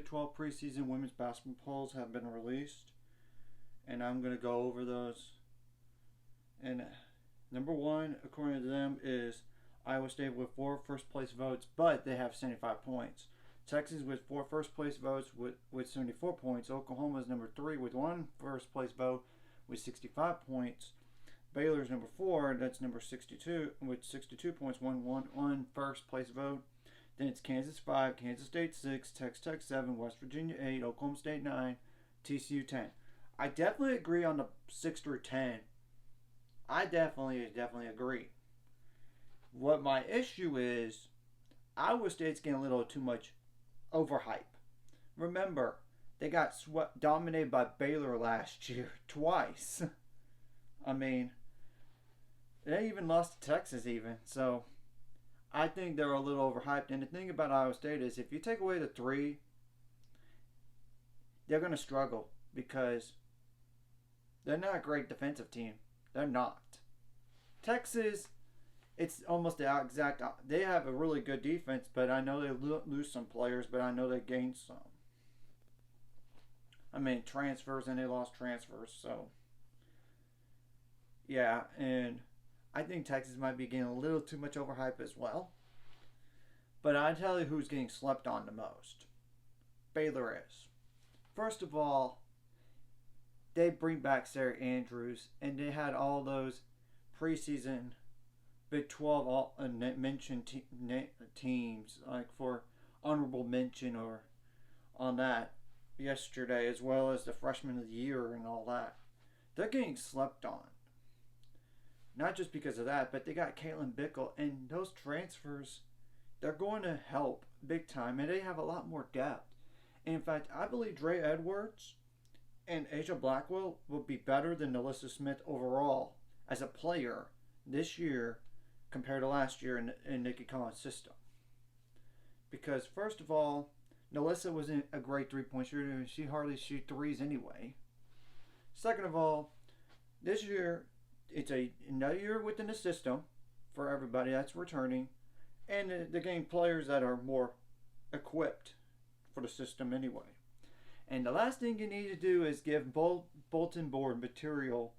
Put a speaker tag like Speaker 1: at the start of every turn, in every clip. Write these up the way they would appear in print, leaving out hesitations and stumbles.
Speaker 1: 12 preseason women's basketball polls have been released, and I'm going to go over those. And number one, according to them, is Iowa State with 4 first place votes, but they have 75 points. Texas with 4 first place votes with 74 points. Oklahoma is number 3 with 1 first place vote with 65 points. Baylor's number 4, that's number 62 with 62 points, one first place vote. Then it's Kansas 5, Kansas State 6, Texas Tech 7, West Virginia 8, Oklahoma State 9, TCU 10. I definitely agree on the 6 through 10. I definitely agree. What my issue is, Iowa State's getting a little too much overhype. Remember, they got dominated by Baylor last year twice. I mean, they even lost to Texas even. So I think they're a little overhyped. And the thing about Iowa State is if you take away the 3, they're going to struggle because they're not a great defensive team. They're not. Texas, it's almost the exact. They have a really good defense, but I know they lose some players, but I know they gain some. I mean, transfers, and they lost transfers. So, yeah, and I think Texas might be getting a little too much overhype as well. But I tell you who's getting slept on the most. Baylor is. First of all, they bring back Sarah Andrews, and they had all those preseason Big 12 all mention teams, like for honorable mention or on that yesterday, as well as the freshman of the year and all that. They're getting slept on. Not just because of that, but they got Caitlin Bickle, and those transfers, they're going to help big time, and they have a lot more depth. And in fact, I believe Dre Edwards and Asia Blackwell will be better than Alyssa Smith overall as a player this year compared to last year in Nikki Collins' system. Because first of all, Alyssa wasn't a great three-point shooter, and she hardly shoots threes anyway. Second of all, this year, it's another year within the system for everybody that's returning, and they're getting players that are more equipped for the system anyway. And the last thing you need to do is give bulletin board material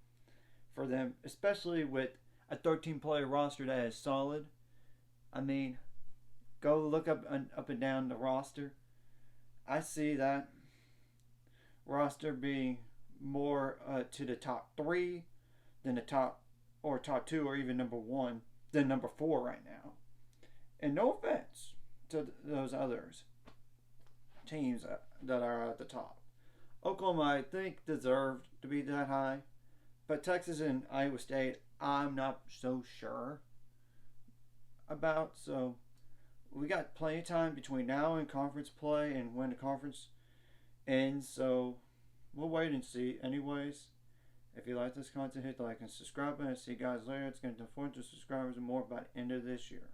Speaker 1: for them, especially with a 13-player roster that is solid. I mean, go look up and down the roster. I see that roster being more to the top 3 than the top 2 or even number 1 than number 4 right now. And no offense to those others teams that are at the top. Oklahoma, I think, deserved to be that high. But Texas and Iowa State, I'm not so sure about. So we got plenty of time between now and conference play and when the conference ends. So we'll wait and see. Anyways, if you like this content, hit the like and subscribe button. See you guys later. It's going to 400 subscribers and more by the end of this year.